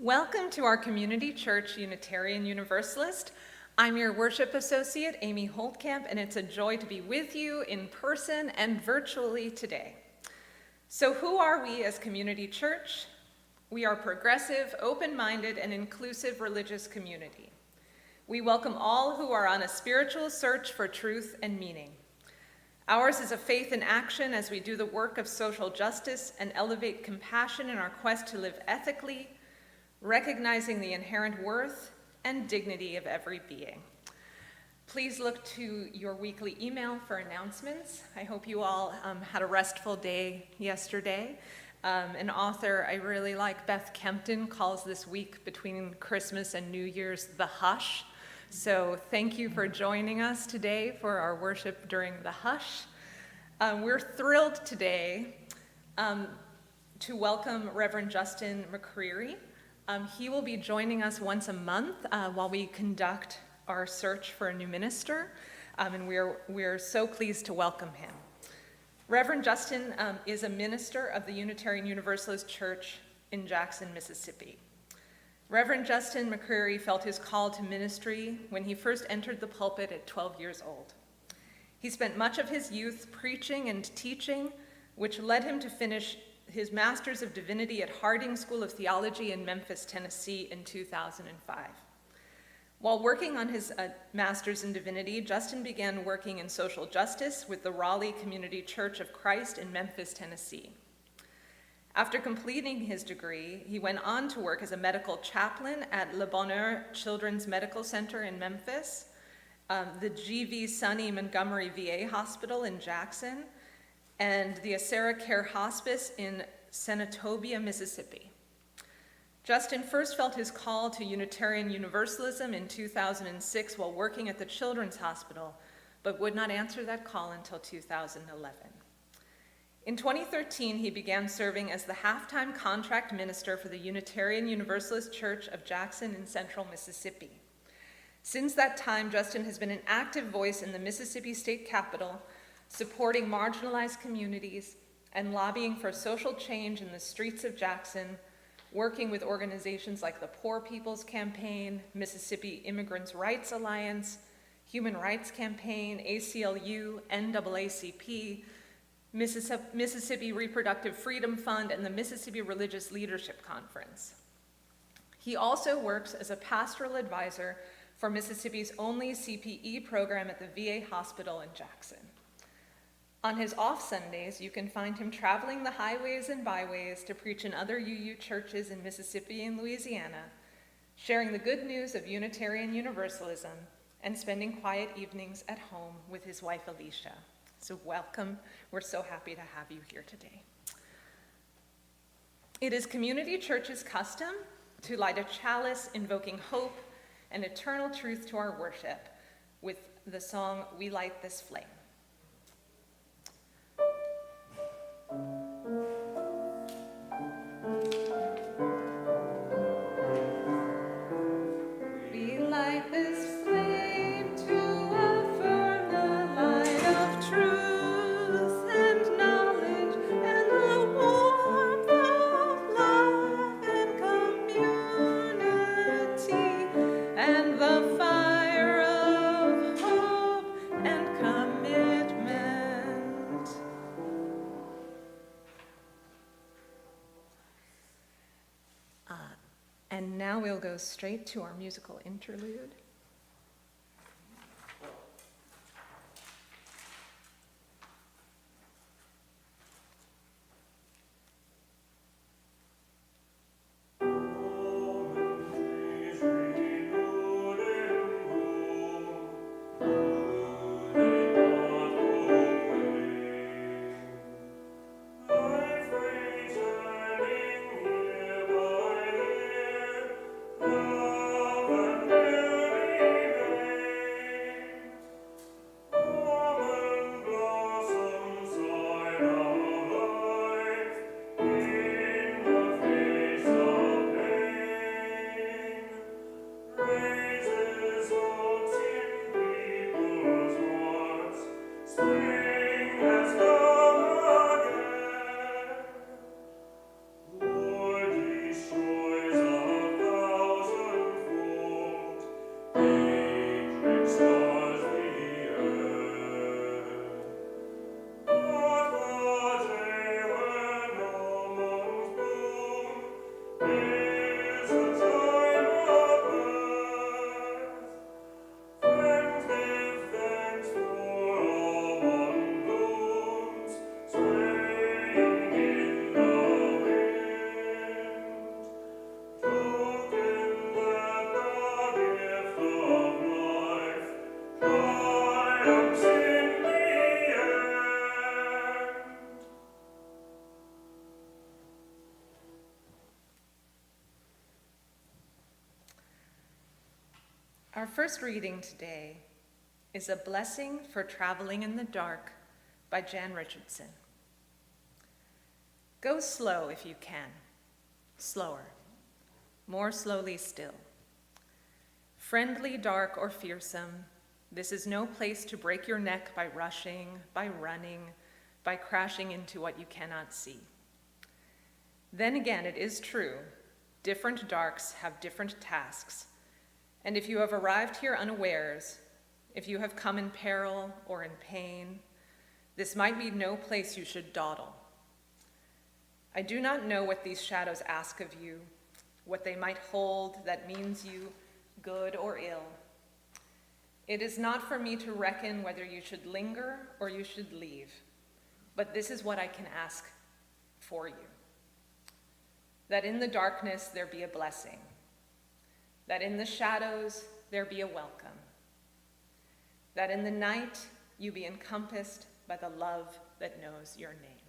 Welcome to our community church, Unitarian Universalist. I'm your worship associate, Amy Holtkamp, and it's a joy to be with you in person and virtually today. So who are we as community church? We are progressive, open-minded, and inclusive religious community. We welcome all who are on a spiritual search for truth and meaning. Ours is a faith in action as we do the work of social justice and elevate compassion in our quest to live ethically, recognizing the inherent worth and dignity of every being. Please look to your weekly email for announcements. I hope you all had a restful day yesterday. An author I really like, Beth Kempton, calls this week between Christmas and New Year's the hush. So thank you for joining us today for our worship during the hush. We're thrilled today to welcome Reverend Justin McCreary. He will be joining us once a month while we conduct our search for a new minister, and we're so pleased to welcome him. Reverend Justin is a minister of the Unitarian Universalist Church in Jackson, Mississippi. Reverend Justin McCreary felt his call to ministry when he first entered the pulpit at 12 years old. He spent much of his youth preaching and teaching, which led him to finish his Master's of Divinity at Harding School of Theology in Memphis, Tennessee in 2005. While working on his Master's in Divinity, Justin began working in social justice with the Raleigh Community Church of Christ in Memphis, Tennessee. After completing his degree, he went on to work as a medical chaplain at Le Bonheur Children's Medical Center in Memphis, the G.V. Sonny Montgomery VA Hospital in Jackson, and the Acera Care Hospice in Senatobia, Mississippi. Justin first felt his call to Unitarian Universalism in 2006 while working at the Children's Hospital, but would not answer that call until 2011. In 2013, he began serving as the half-time contract minister for the Unitarian Universalist Church of Jackson in central Mississippi. Since that time, Justin has been an active voice in the Mississippi State Capitol, supporting marginalized communities and lobbying for social change in the streets of Jackson, working with organizations like the Poor People's Campaign, Mississippi Immigrants' Rights Alliance, Human Rights Campaign, ACLU, NAACP, Mississippi Reproductive Freedom Fund, and the Mississippi Religious Leadership Conference. He also works as a pastoral advisor for Mississippi's only CPE program at the VA hospital in Jackson. On his off Sundays, you can find him traveling the highways and byways to preach in other UU churches in Mississippi and Louisiana, sharing the good news of Unitarian Universalism, and spending quiet evenings at home with his wife, Alicia. So welcome. We're so happy to have you here today. It is Community Church's custom to light a chalice invoking hope and eternal truth to our worship with the song, "We Light This Flame." We light this flame to affirm the light of truth and knowledge and the warmth of love and community and the fire of hope and commitment. And now we'll go straight to our musical interlude. Love and Our first reading today is A Blessing for Traveling in the Dark by Jan Richardson. Go slow if you can, slower, more slowly still. Friendly, dark, or fearsome, this is no place to break your neck by rushing, by running, by crashing into what you cannot see. Then again, it is true, different darks have different tasks, and if you have arrived here unawares, if you have come in peril or in pain, this might be no place you should dawdle. I do not know what these shadows ask of you, what they might hold that means you good or ill. It is not for me to reckon whether you should linger or you should leave, but this is what I can ask for you. That in the darkness there be a blessing, that in the shadows there be a welcome, that in the night you be encompassed by the love that knows your name.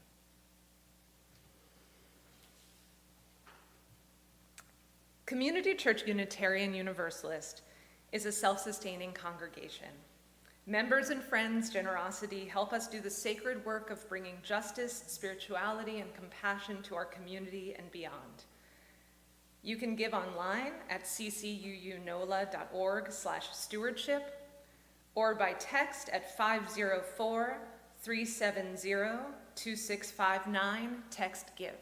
Community Church Unitarian Universalist is a self-sustaining congregation. Members and friends' generosity help us do the sacred work of bringing justice, spirituality, and compassion to our community and beyond. You can give online at ccuunola.org/stewardship or by text at 504-370-2659, text give.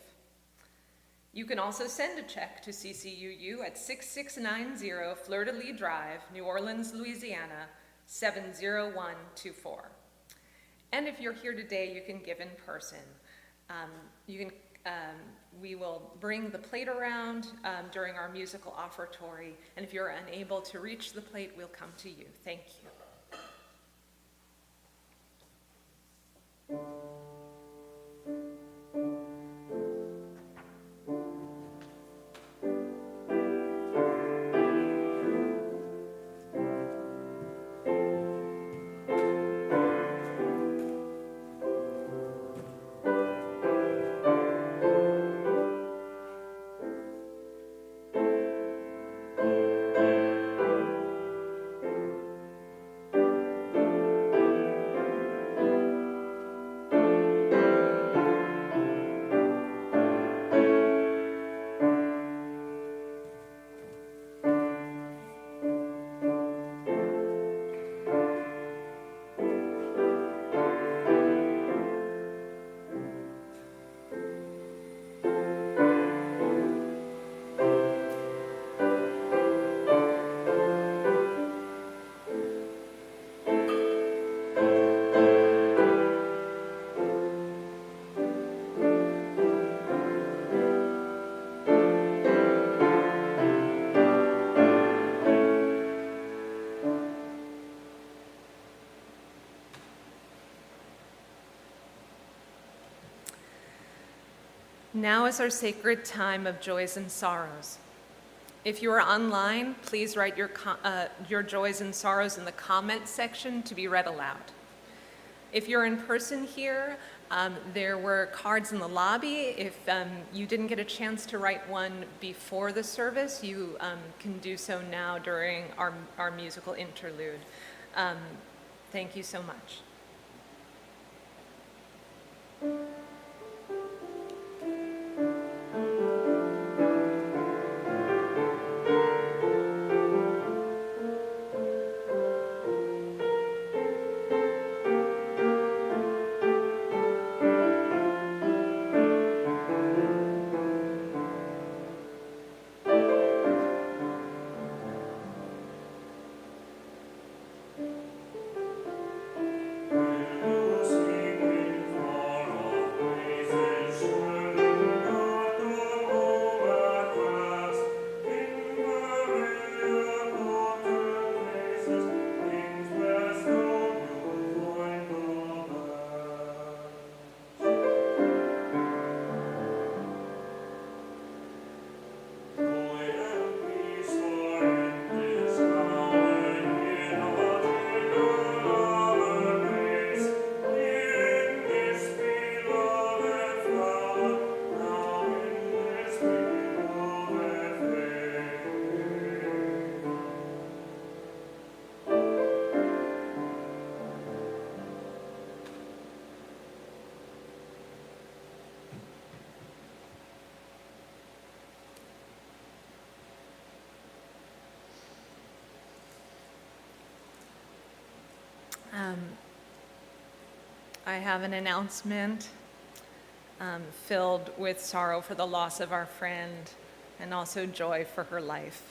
You can also send a check to CCUU at 6690 Fleur-de-Lis Drive, New Orleans, Louisiana, 70124. And if you're here today, you can give in person. We will bring the plate around during our musical offertory, and if you're unable to reach the plate, we'll come to you. Thank you. Now is our sacred time of joys and sorrows. If you are online, please write your joys and sorrows in the comment section to be read aloud. If you're in person here, there were cards in the lobby. If you didn't get a chance to write one before the service, you can do so now during our musical interlude. Thank you so much. I have an announcement filled with sorrow for the loss of our friend and also joy for her life.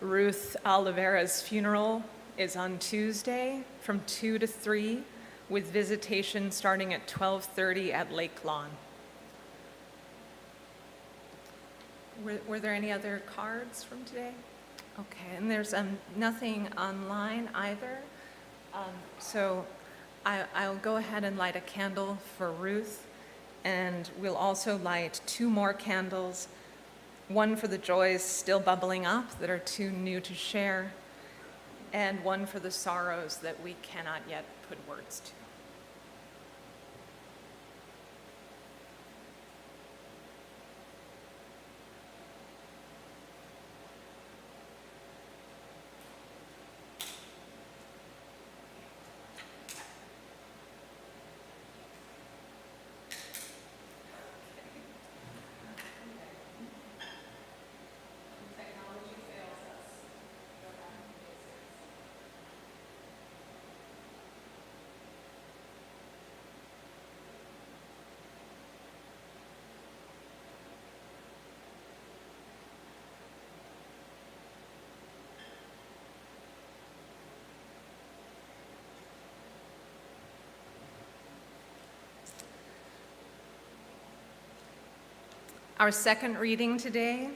Ruth Oliveira's funeral is on Tuesday from 2 to 3, with visitation starting at 12:30 at Lake Lawn. Were there any other cards from today? Okay, and there's nothing online either. So I'll go ahead and light a candle for Ruth, and we'll also light 2 more candles, one for the joys still bubbling up that are too new to share, and one for the sorrows that we cannot yet put words to. Our second reading today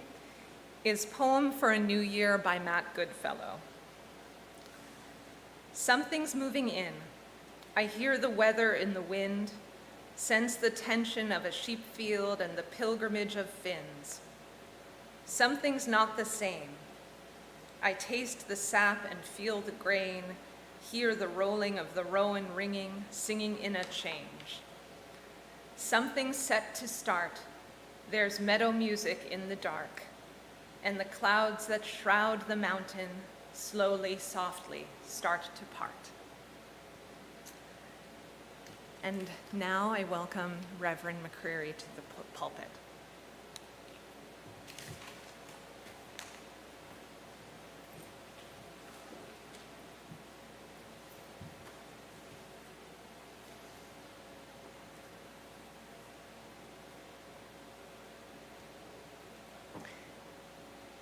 is Poem for a New Year by Matt Goodfellow. Something's moving in. I hear the weather in the wind, sense the tension of a sheep field and the pilgrimage of Finns. Something's not the same. I taste the sap and feel the grain, hear the rolling of the rowan ringing, singing in a change. Something's set to start. There's meadow music in the dark, and the clouds that shroud the mountain slowly, softly start to part. And now I welcome Reverend McCreary to the pulpit.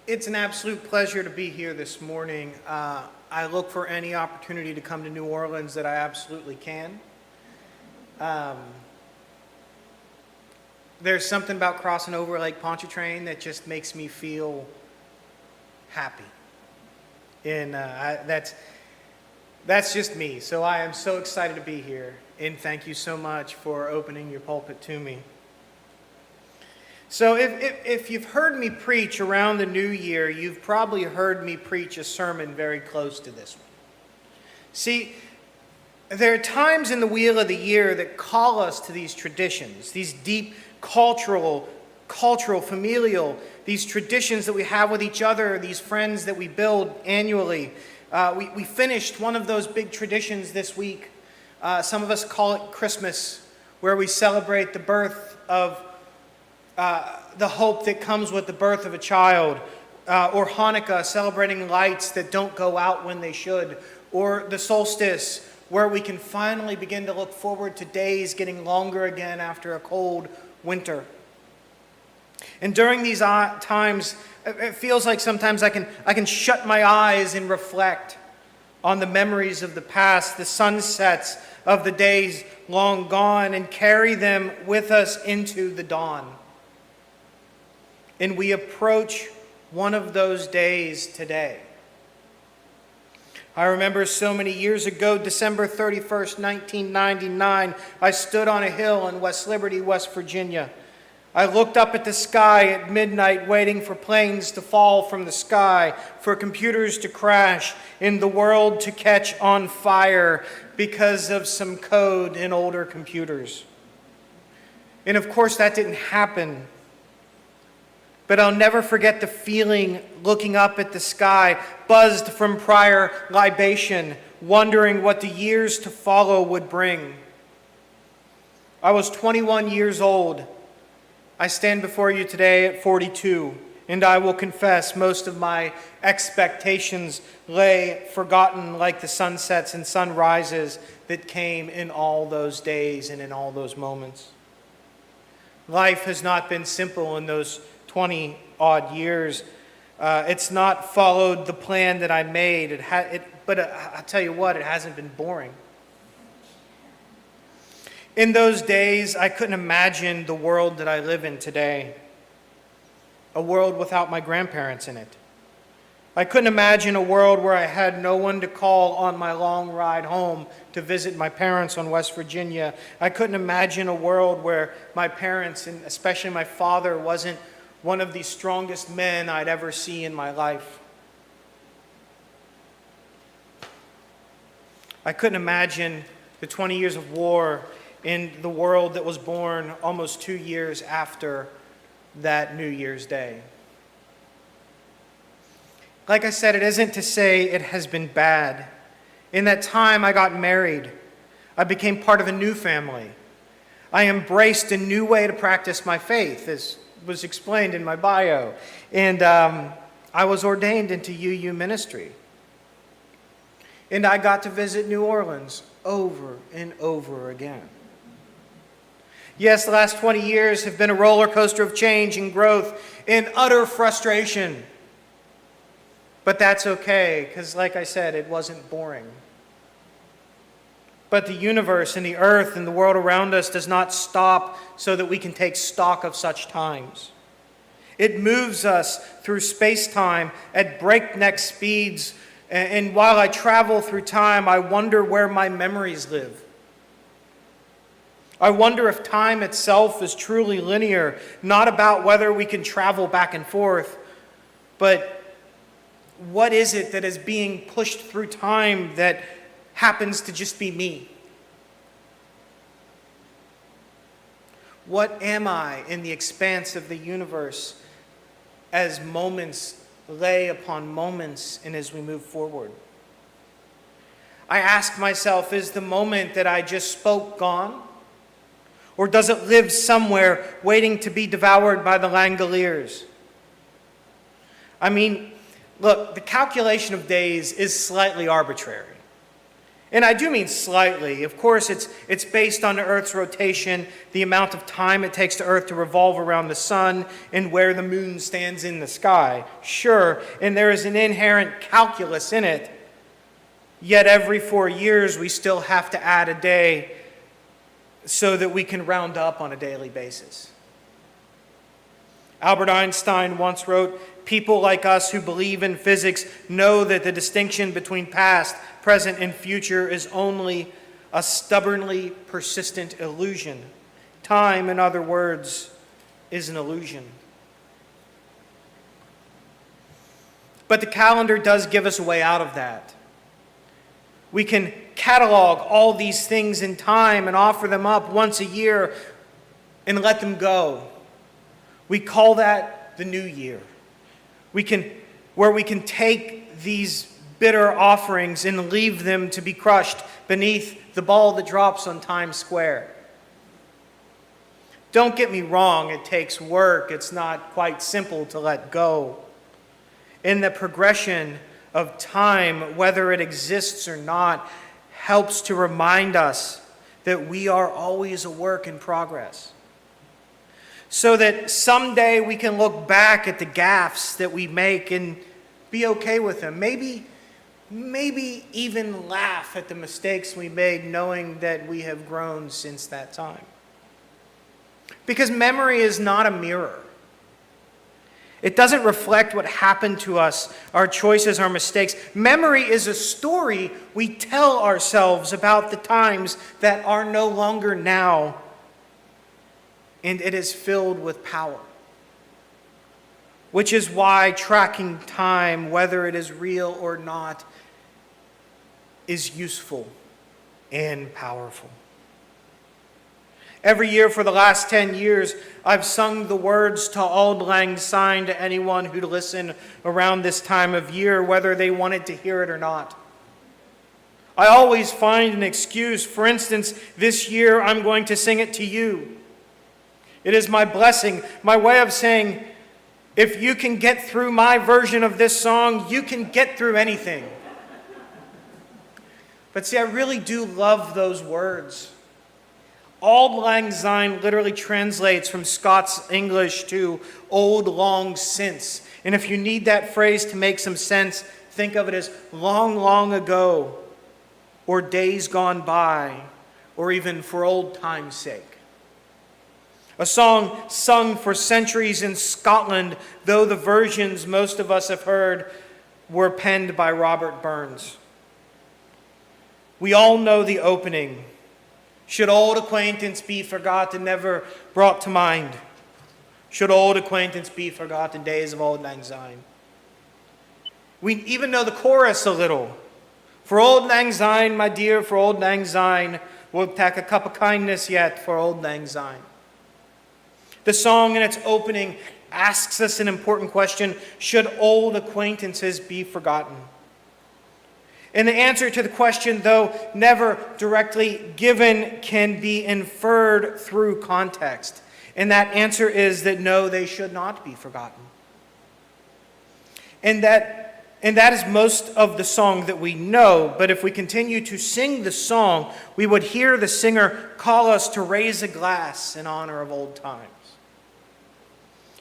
It's an absolute pleasure to be here this morning. I look for any opportunity to come to New Orleans that I absolutely can. There's something about crossing over Lake Pontchartrain that just makes me feel happy. And that's just me. So I am so excited to be here. And thank you so much for opening your pulpit to me. So if you've heard me preach around the new year, you've probably heard me preach a sermon very close to this one. See, there are times in the wheel of the year that call us to these traditions, these deep cultural, familial, these traditions that we have with each other, these friends that we build annually. We finished one of those big traditions this week. Some of us call it Christmas, where we celebrate the birth of the hope that comes with the birth of a child, or Hanukkah, celebrating lights that don't go out when they should, or the solstice, where we can finally begin to look forward to days getting longer again after a cold winter. And during these times, it feels like sometimes I can shut my eyes and reflect on the memories of the past, the sunsets of the days long gone, and carry them with us into the dawn. And we approach one of those days today. I remember so many years ago, December 31st, 1999, I stood on a hill in West Liberty, West Virginia. I looked up at the sky at midnight, waiting for planes to fall from the sky, for computers to crash, and the world to catch on fire because of some code in older computers. And of course, that didn't happen. But I'll never forget the feeling looking up at the sky, buzzed from prior libation, wondering what the years to follow would bring. I was 21 years old. I stand before you today at 42, And I will confess, most of my expectations lay forgotten like the sunsets and sunrises that came in all those days and in all those moments. Life has not been simple in those 20-odd years. It's not followed the plan that I made. But I'll tell you what, it hasn't been boring. In those days, I couldn't imagine the world that I live in today. A world without my grandparents in it. I couldn't imagine a world where I had no one to call on my long ride home to visit my parents on West Virginia. I couldn't imagine a world where my parents, and especially my father, wasn't one of the strongest men I'd ever see in my life. I couldn't imagine the 20 years of war in the world that was born almost 2 years after that New Year's Day. Like I said, it isn't to say it has been bad. In that time, I got married. I became part of a new family. I embraced a new way to practice my faith, as was explained in my bio. And I was ordained into UU ministry. And I got to visit New Orleans over and over again. Yes, the last 20 years have been a roller coaster of change and growth and utter frustration. But that's okay, because like I said, it wasn't boring. But the universe and the earth and the world around us does not stop so that we can take stock of such times. It moves us through space-time at breakneck speeds, and while I travel through time, I wonder where my memories live. I wonder if time itself is truly linear, not about whether we can travel back and forth, but what is it that is being pushed through time that happens to just be me? What am I in the expanse of the universe as moments lay upon moments and as we move forward? I ask myself, is the moment that I just spoke gone? Or does it live somewhere waiting to be devoured by the Langoliers? I mean, look, the calculation of days is slightly arbitrary. And I do mean slightly. Of course, it's based on the Earth's rotation, the amount of time it takes the Earth to revolve around the sun, and where the moon stands in the sky. Sure, and there is an inherent calculus in it. Yet every 4 years, we still have to add a day so that we can round up on a daily basis. Albert Einstein once wrote, "People like us who believe in physics know that the distinction between past, present, and future is only a stubbornly persistent illusion. Time, in other words, is an illusion." But the calendar does give us a way out of that. We can catalog all these things in time and offer them up once a year and let them go. We call that the new year. Where we can take these bitter offerings and leave them to be crushed beneath the ball that drops on Times Square. Don't get me wrong, it takes work. It's not quite simple to let go. In the progression of time, whether it exists or not, helps to remind us that we are always a work in progress. So that someday we can look back at the gaffes that we make and be okay with them. Maybe even laugh at the mistakes we made, knowing that we have grown since that time. Because memory is not a mirror. It doesn't reflect what happened to us, our choices, our mistakes. Memory is a story we tell ourselves about the times that are no longer now, and it is filled with power. Which is why tracking time, whether it is real or not, is useful and powerful. Every year for the last 10 years, I've sung the words to Auld Lang Syne to anyone who'd listen around this time of year, whether they wanted to hear it or not. I always find an excuse. For instance, this year I'm going to sing it to you. It is my blessing, my way of saying, If you can get through my version of this song, you can get through anything. But see, I really do love those words. Auld Lang Syne literally translates from Scots English to Auld Long Since. And if you need that phrase to make some sense, think of it as long, long ago, or days gone by, or even for old time's sake. A song sung for centuries in Scotland, though the versions most of us have heard were penned by Robert Burns. We all know the opening. Should old acquaintance be forgotten, never brought to mind? Should old acquaintance be forgotten, days of Auld Lang Syne? We even know the chorus a little. For Auld Lang Syne, my dear, for Auld Lang Syne, we'll take a cup of kindness yet for Auld Lang Syne. The song in its opening asks us an important question: should old acquaintances be forgotten? And the answer to the question, though never directly given, can be inferred through context. And that answer is that no, they should not be forgotten. And that is most of the song that we know. But if we continue to sing the song, we would hear the singer call us to raise a glass in honor of old times,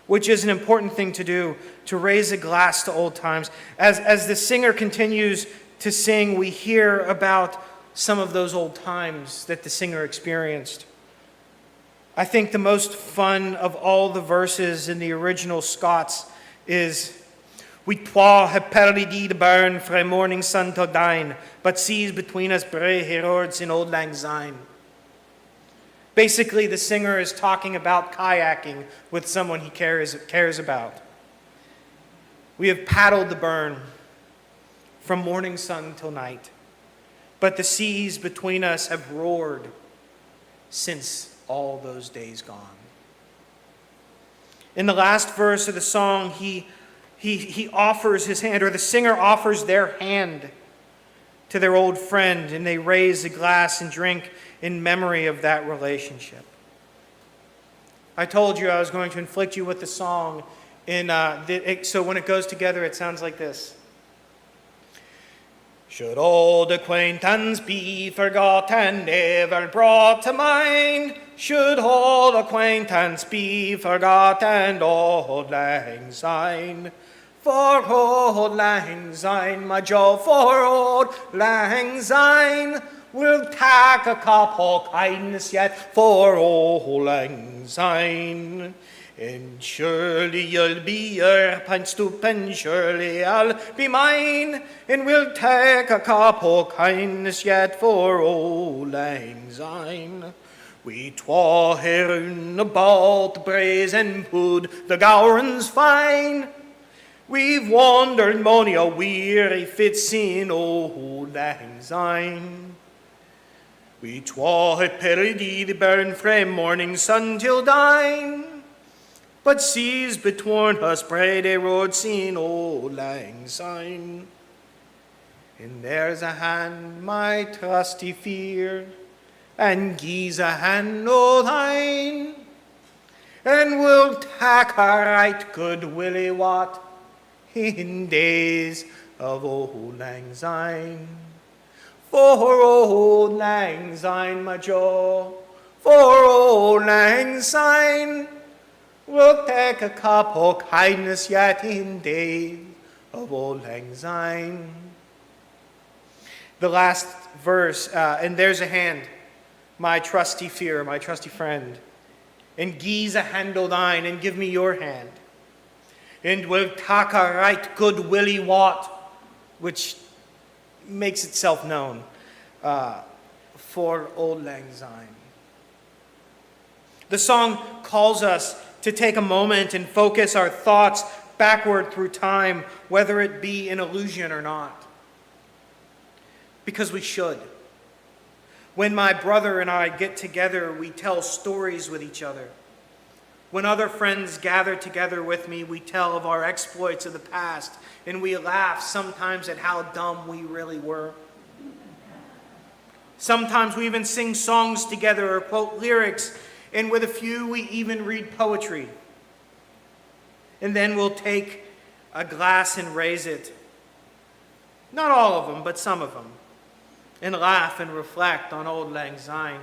which is an important thing to do, to raise a glass to old times. As the singer continues to sing, we hear about some of those old times that the singer experienced. I think the most fun of all the verses in the original Scots is, "We twa have perdy the burn frae morning sun till dine, but seas between us bray herords in Auld Lang Syne." Basically, the singer is talking about kayaking with someone he cares about. We have paddled the burn from morning sun till night, but the seas between us have roared since all those days gone. In the last verse of the song, he offers his hand, or the singer offers their hand to their old friend, and they raise a glass and drink in memory of that relationship. I told you I was going to inflict you with the song, so when it goes together, it sounds like this. Should old acquaintance be forgotten, never brought to mind? Should old acquaintance be forgotten, Auld Lang Syne? For Auld Lang Syne, my jo, for Auld Lang Syne, we'll take a cup of kindness yet for Auld Lang Syne. And surely you'll be your pint stoop, and surely I'll be mine, and we'll take a cup of kindness yet for Auld Lang Syne. We twa heron about the braes and wood, the gowrans fine. We've wandered mony a weary fits in Auld Lang Syne. We twa have perdy the burn frae morning sun till dine, but seas between us bray they roads in Auld Lang Syne. And there's a hand, my trusty fear, and gie's a hand o' thine, and we'll tak a right good willy waught in days of Auld Lang Syne. For Auld Lang Syne, my jo, for Auld Lang Syne, we'll take a cup of kindness yet in days of Auld Lang Syne. The last verse, and there's a hand, my trusty fear, my trusty friend, and gie's a hand o' thine, and give me your hand, and we'll tak a right good willy waught, which makes itself known, for Auld Lang Syne. The song calls us to take a moment and focus our thoughts backward through time, whether it be an illusion or not. Because we should. When my brother and I get together, we tell stories with each other. When other friends gather together with me, we tell of our exploits of the past, and we laugh sometimes at how dumb we really were. Sometimes we even sing songs together or quote lyrics, and with a few we even read poetry. And then we'll take a glass and raise it. Not all of them, but some of them. And laugh and reflect on Auld Lang Syne.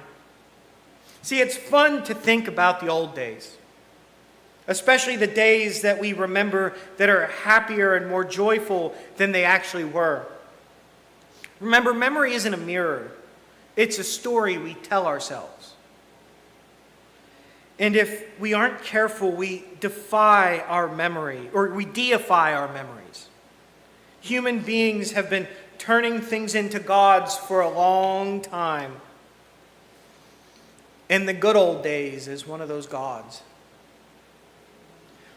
See, it's fun to think about the old days, especially the days that we remember that are happier and more joyful than they actually were. Remember, memory isn't a mirror. It's a story we tell ourselves. And if we aren't careful, we defy our memory, or we deify our memories. Human beings have been turning things into gods for a long time. And the good old days is one of those gods.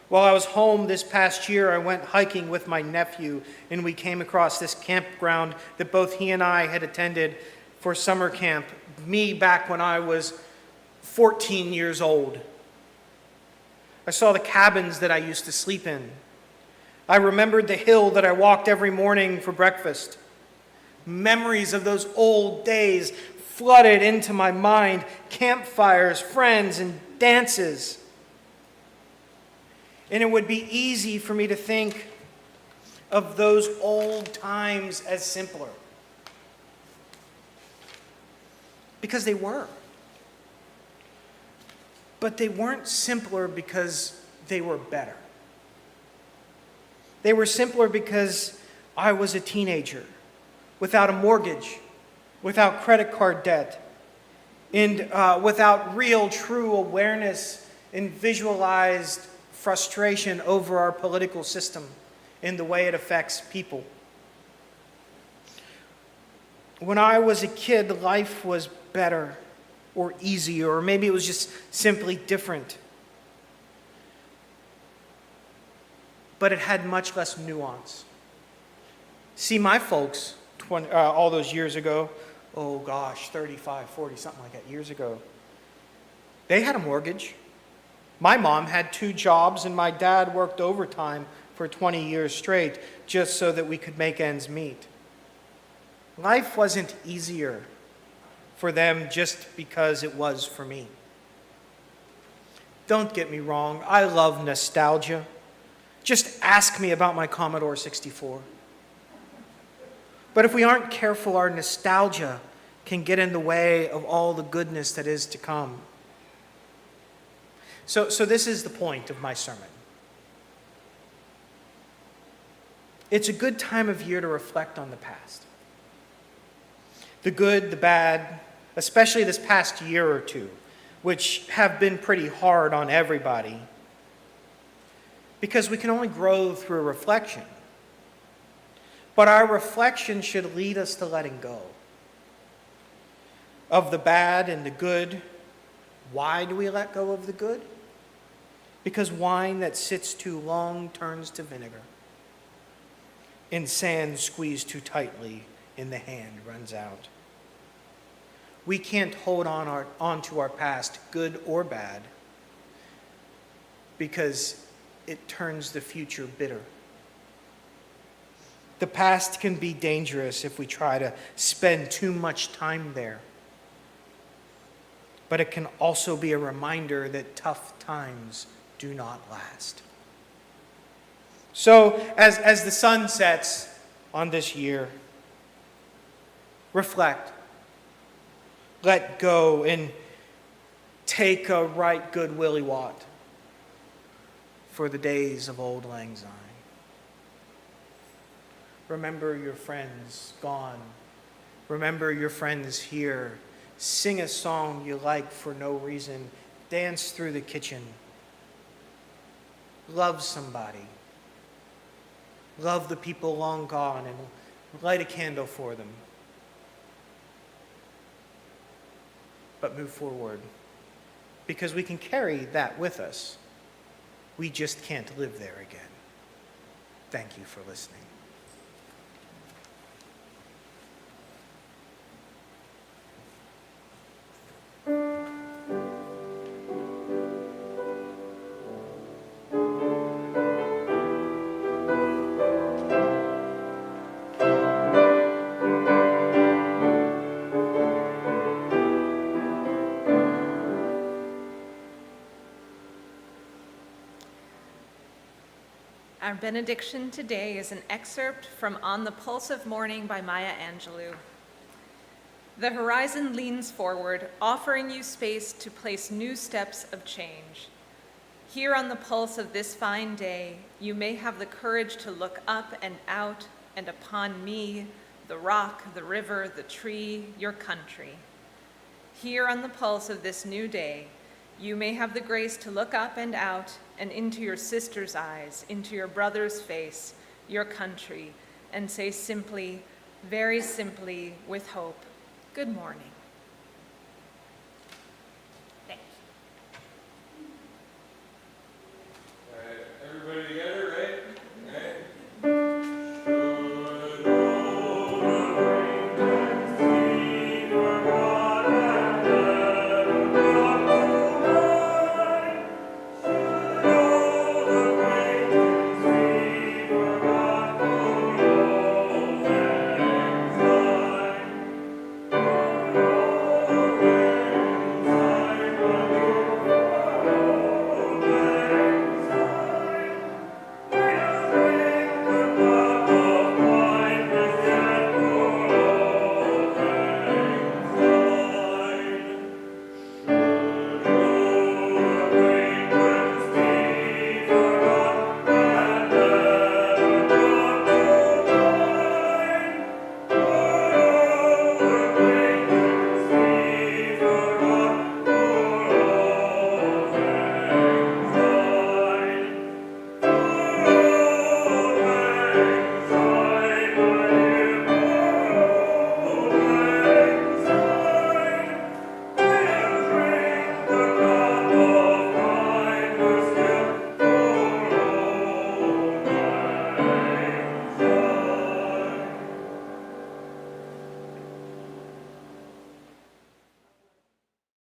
While I was home this past year, I went hiking with my nephew, and we came across this campground that both he and I had attended for summer camp, me back when I was 14 years old. I saw the cabins that I used to sleep in. I remembered the hill that I walked every morning for breakfast. Memories of those old days flooded into my mind, campfires, friends, and dances. And it would be easy for me to think of those old times as simpler. Because they were. But they weren't simpler because they were better. They were simpler because I was a teenager, without a mortgage, without credit card debt, and without real, true awareness and visualized frustration over our political system and the way it affects people. When I was a kid, life was better or easier, or maybe it was just simply different. But it had much less nuance. See, my folks, all those years ago, 35, 40, something like that, years ago, they had a mortgage. My mom had 2 jobs, and my dad worked overtime for 20 years straight just so that we could make ends meet. Life wasn't easier for them just because it was for me. Don't get me wrong, I love nostalgia. Just ask me about my Commodore 64. But if we aren't careful, our nostalgia can get in the way of all the goodness that is to come. So this is the point of my sermon. It's a good time of year to reflect on the past. The good, the bad, especially this past year or two, which have been pretty hard on everybody, because we can only grow through reflection. But our reflection should lead us to letting go of the bad and the good. Why do we let go of the good? Because wine that sits too long turns to vinegar, and sand squeezed too tightly in the hand runs out. We can't hold on to our past, good or bad, because it turns the future bitter. The past can be dangerous if we try to spend too much time there. But it can also be a reminder that tough times do not last. So, as the sun sets on this year, reflect, let go, and take a right good willy waught for the days of Auld Lang Syne. Remember your friends gone. Remember your friends here. Sing a song you like for no reason. Dance through the kitchen. Love somebody. Love the people long gone and light a candle for them. But move forward, because we can carry that with us. We just can't live there again. Thank you for listening. Our benediction today is an excerpt from On the Pulse of Morning by Maya Angelou. The horizon leans forward, offering you space to place new steps of change. Here on the pulse of this fine day, you may have the courage to look up and out and upon me, the rock, the river, the tree, your country. Here on the pulse of this new day, you may have the grace to look up and out and into your sister's eyes, into your brother's face, your country, and say simply, very simply, with hope, good morning.